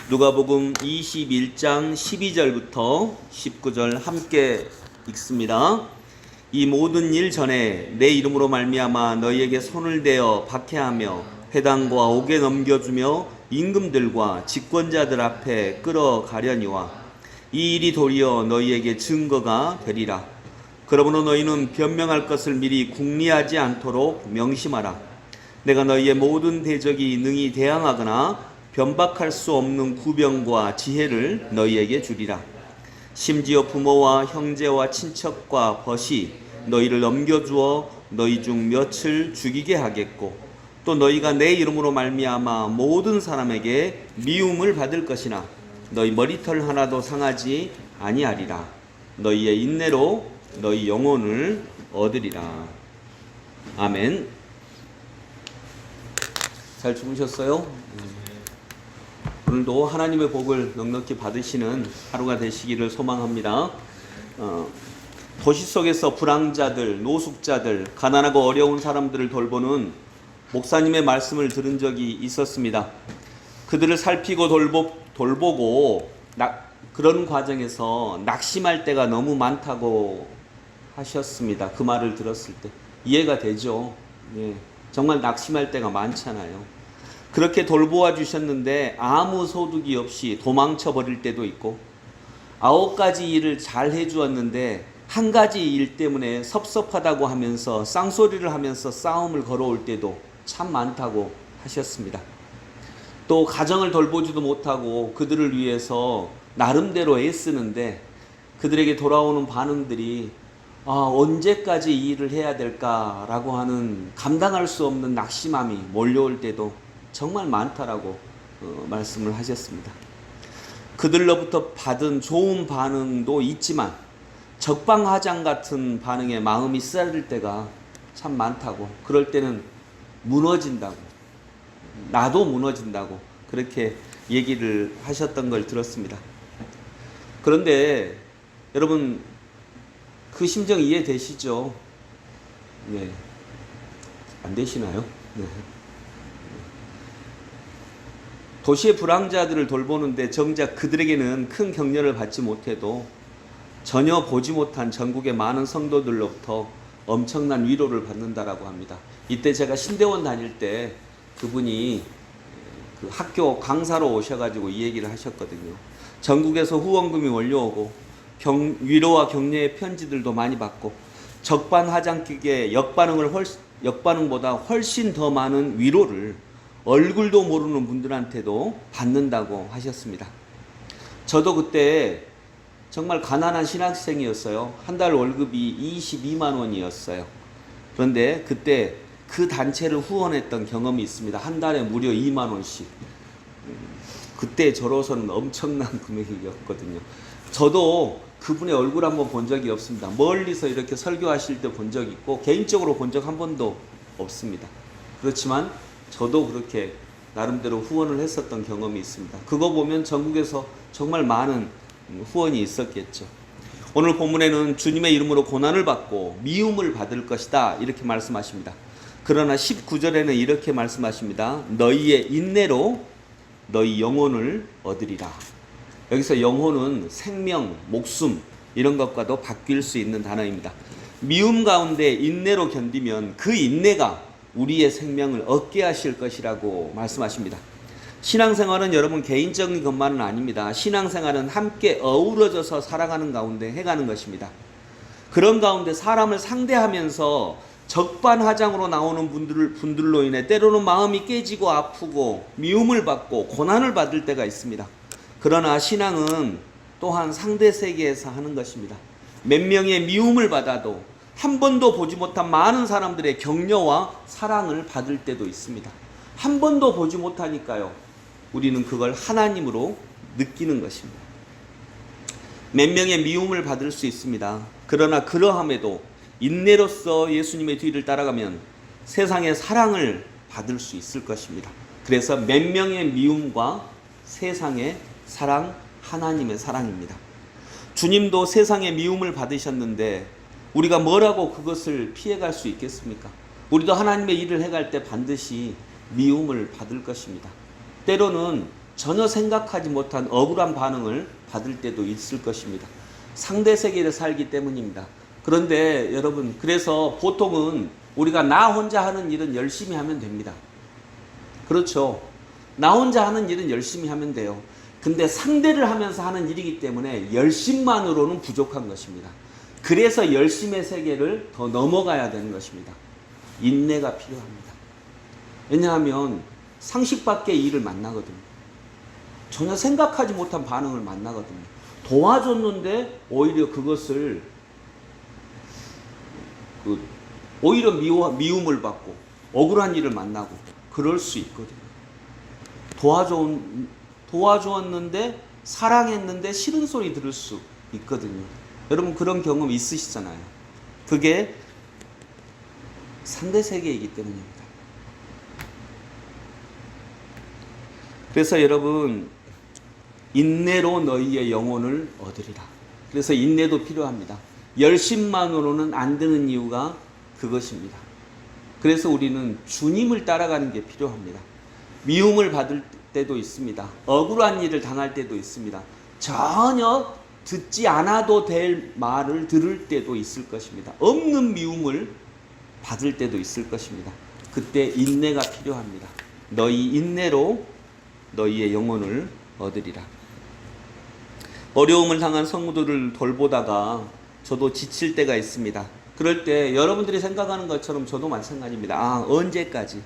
누가복음 21장 12절부터 19절 함께 읽습니다. 이 모든 일 전에 내 이름으로 말미암아 너희에게 손을 대어 박해하며 회당과 옥에 넘겨주며 임금들과 집권자들 앞에 끌어가려니와 이 일이 도리어 너희에게 증거가 되리라. 그러므로 너희는 변명할 것을 미리 궁리하지 않도록 명심하라. 내가 너희의 모든 대적이 능히 대항하거나 변박할 수 없는 구병과 지혜를 너희에게 주리라. 심지어 부모와 형제와 친척과 벗이 너희를 넘겨주어 너희 중 몇을 죽이게 하겠고 또 너희가 내 이름으로 말미암아 모든 사람에게 미움을 받을 것이나 너희 머리털 하나도 상하지 아니하리라. 너희의 인내로 너희 영혼을 얻으리라. 아멘. 잘 주무셨어요? 오늘도 하나님의 복을 넉넉히 받으시는 하루가 되시기를 소망합니다. 도시 속에서 불황자들, 노숙자들, 가난하고 어려운 사람들을 돌보는 목사님의 말씀을 들은 적이 있었습니다. 그들을 살피고 돌보고 그런 과정에서 낙심할 때가 너무 많다고 하셨습니다. 그 말을 들었을 때 이해가 되죠. 예, 정말 낙심할 때가 많잖아요. 그렇게 돌보아 주셨는데 아무 소득이 없이 도망쳐 버릴 때도 있고 9가지 일을 잘 해주었는데 한 가지 일 때문에 섭섭하다고 하면서 쌍소리를 하면서 싸움을 걸어올 때도 참 많다고 하셨습니다. 또 가정을 돌보지도 못하고 그들을 위해서 나름대로 애쓰는데 그들에게 돌아오는 반응들이 언제까지 이 일을 해야 될까라고 하는 감당할 수 없는 낙심함이 몰려올 때도 정말 많다라고 말씀을 하셨습니다. 그들로부터 받은 좋은 반응도 있지만 적방하장 같은 반응에 마음이 쓰라릴 때가 참 많다고, 그럴 때는 무너진다고, 나도 무너진다고 그렇게 얘기를 하셨던 걸 들었습니다. 그런데 여러분 그 심정 이해되시죠? 네. 안 되시나요? 네. 도시의 불황자들을 돌보는데 정작 그들에게는 큰 격려를 받지 못해도 전혀 보지 못한 전국의 많은 성도들로부터 엄청난 위로를 받는다라고 합니다. 이때 제가 신대원 다닐 때 그분이 그 학교 강사로 오셔가지고 이 얘기를 하셨거든요. 전국에서 후원금이 몰려오고 위로와 격려의 편지들도 많이 받고 적반하장격의 역반응보다 훨씬 더 많은 위로를 얼굴도 모르는 분들한테도 받는다고 하셨습니다. 저도 그때 정말 가난한 신학생이었어요. 한 달 월급이 22만 원이었어요. 그런데 그때 그 단체를 후원했던 경험이 있습니다. 한 달에 무려 2만 원씩. 그때 저로서는 엄청난 금액이었거든요. 저도 그분의 얼굴 한번 본 적이 없습니다. 멀리서 이렇게 설교하실 때 본 적이 있고 개인적으로 본 적 한 번도 없습니다. 그렇지만 저도 그렇게 나름대로 후원을 했었던 경험이 있습니다. 그거 보면 전국에서 정말 많은 후원이 있었겠죠. 오늘 본문에는 주님의 이름으로 고난을 받고 미움을 받을 것이다 이렇게 말씀하십니다. 그러나 19절에는 이렇게 말씀하십니다. 너희의 인내로 너희 영혼을 얻으리라. 여기서 영혼은 생명, 목숨 이런 것과도 바뀔 수 있는 단어입니다. 미움 가운데 인내로 견디면 그 인내가 우리의 생명을 얻게 하실 것이라고 말씀하십니다. 신앙생활은 여러분 개인적인 것만은 아닙니다. 신앙생활은 함께 어우러져서 살아가는 가운데 해가는 것입니다. 그런 가운데 사람을 상대하면서 적반하장으로 나오는 분들로 인해 때로는 마음이 깨지고 아프고 미움을 받고 고난을 받을 때가 있습니다. 그러나 신앙은 또한 상대 세계에서 하는 것입니다. 몇 명의 미움을 받아도 한 번도 보지 못한 많은 사람들의 격려와 사랑을 받을 때도 있습니다. 한 번도 보지 못하니까요. 우리는 그걸 하나님으로 느끼는 것입니다. 몇 명의 미움을 받을 수 있습니다. 그러나 그러함에도 인내로서 예수님의 뒤를 따라가면 세상의 사랑을 받을 수 있을 것입니다. 그래서 몇 명의 미움과 세상의 사랑, 하나님의 사랑입니다. 주님도 세상의 미움을 받으셨는데 우리가 뭐라고 그것을 피해갈 수 있겠습니까? 우리도 하나님의 일을 해갈 때 반드시 미움을 받을 것입니다. 때로는 전혀 생각하지 못한 억울한 반응을 받을 때도 있을 것입니다. 상대 세계를 살기 때문입니다. 그런데 여러분, 그래서 보통은 우리가 나 혼자 하는 일은 열심히 하면 됩니다. 그렇죠. 나 혼자 하는 일은 열심히 하면 돼요. 근데 상대를 하면서 하는 일이기 때문에 열심만으로는 부족한 것입니다. 그래서 열심의 세계를 더 넘어가야 되는 것입니다. 인내가 필요합니다. 왜냐하면 상식 밖의 일을 만나거든요. 전혀 생각하지 못한 반응을 만나거든요. 도와줬는데 오히려 그것을 오히려 미움을 받고 억울한 일을 만나고 그럴 수 있거든요. 도와주었는데 사랑했는데 싫은 소리 들을 수 있거든요. 여러분 그런 경험 있으시잖아요. 그게 상대 세계이기 때문입니다. 그래서 여러분 인내로 너희의 영혼을 얻으리라. 그래서 인내도 필요합니다. 열심만으로는 안 되는 이유가 그것입니다. 그래서 우리는 주님을 따라가는 게 필요합니다. 미움을 받을 때도 있습니다. 억울한 일을 당할 때도 있습니다. 전혀 듣지 않아도 될 말을 들을 때도 있을 것입니다. 없는 미움을 받을 때도 있을 것입니다. 그때 인내가 필요합니다. 너희 인내로 너희의 영혼을 얻으리라. 어려움을 당한 성도들을 돌보다가 저도 지칠 때가 있습니다. 그럴 때 여러분들이 생각하는 것처럼 저도 마찬가지입니다. 언제까지?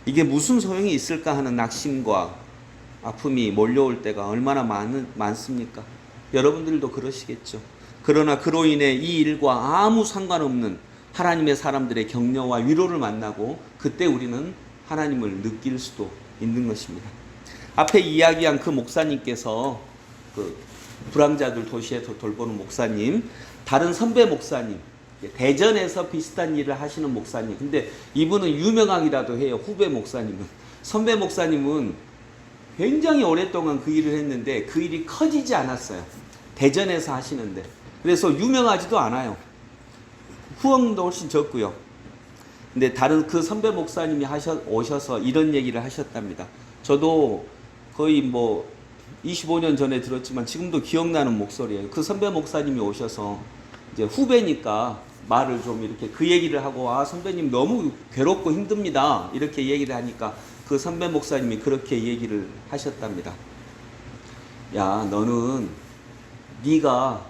이게 무슨 소용이 있을까 하는 낙심과 아픔이 몰려올 때가 얼마나 많습니까? 여러분들도 그러시겠죠. 그러나 그로 인해 이 일과 아무 상관없는 하나님의 사람들의 격려와 위로를 만나고 그때 우리는 하나님을 느낄 수도 있는 것입니다. 앞에 이야기한 그 목사님께서 불황자들 도시에서 돌보는 목사님, 다른 선배 목사님, 대전에서 비슷한 일을 하시는 목사님. 근데 이분은 유명하기라도 해요. 후배 목사님은. 선배 목사님은 굉장히 오랫동안 그 일을 했는데 그 일이 커지지 않았어요. 대전에서 하시는데. 그래서 유명하지도 않아요. 후원도 훨씬 적고요. 근데 다른 그 선배 목사님이 오셔서 이런 얘기를 하셨답니다. 저도 거의 25년 전에 들었지만 지금도 기억나는 목소리예요. 그 선배 목사님이 오셔서 이제 후배니까 말을 좀 이렇게 그 얘기를 하고, 선배님 너무 괴롭고 힘듭니다. 이렇게 얘기를 하니까 그 선배 목사님이 그렇게 얘기를 하셨답니다. 야, 너는 네가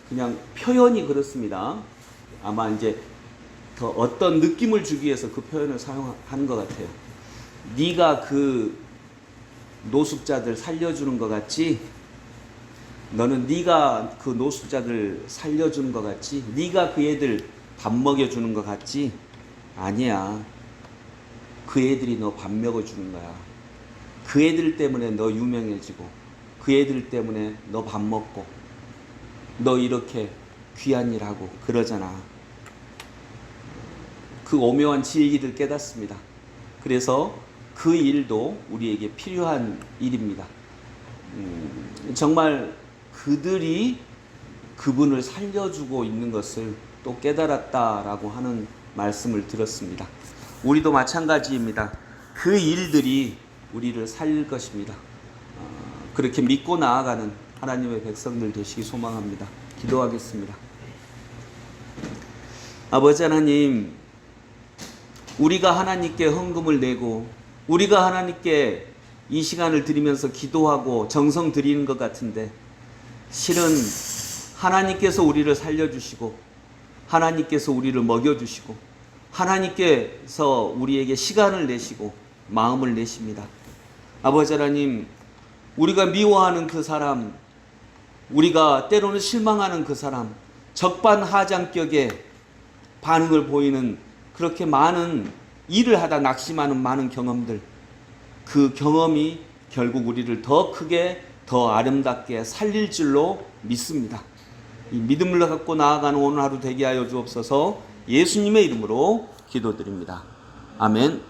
그냥 표현이 그렇습니다. 아마 이제 더 어떤 느낌을 주기 위해서 그 표현을 사용하는 것 같아요. 네가 그 노숙자들 살려주는 것 같지? 너는 네가 그 노숙자들 살려주는 것 같지? 네가 그 애들 밥 먹여주는 것 같지? 아니야. 그 애들이 너 밥 먹여주는 거야. 그 애들 때문에 너 유명해지고 그 애들 때문에 너 밥 먹고 너 이렇게 귀한 일 하고 그러잖아. 그 오묘한 진리를 깨닫습니다. 그래서 그 일도 우리에게 필요한 일입니다. 정말 그들이 그분을 살려주고 있는 것을 또 깨달았다라고 하는 말씀을 들었습니다. 우리도 마찬가지입니다. 그 일들이 우리를 살릴 것입니다. 그렇게 믿고 나아가는 하나님의 백성들 되시기 소망합니다. 기도하겠습니다. 아버지 하나님, 우리가 하나님께 헌금을 내고 우리가 하나님께 이 시간을 드리면서 기도하고 정성 드리는 것 같은데 실은 하나님께서 우리를 살려주시고 하나님께서 우리를 먹여주시고 하나님께서 우리에게 시간을 내시고 마음을 내십니다. 아버지 하나님, 우리가 미워하는 그 사람, 우리가 때로는 실망하는 그 사람, 적반하장격의 반응을 보이는 그렇게 많은 일을 하다 낙심하는 많은 경험들, 그 경험이 결국 우리를 더 크게 더 아름답게 살릴 줄로 믿습니다. 이 믿음을 갖고 나아가는 오늘 하루 되게 하여 주옵소서. 예수님의 이름으로 기도드립니다. 아멘.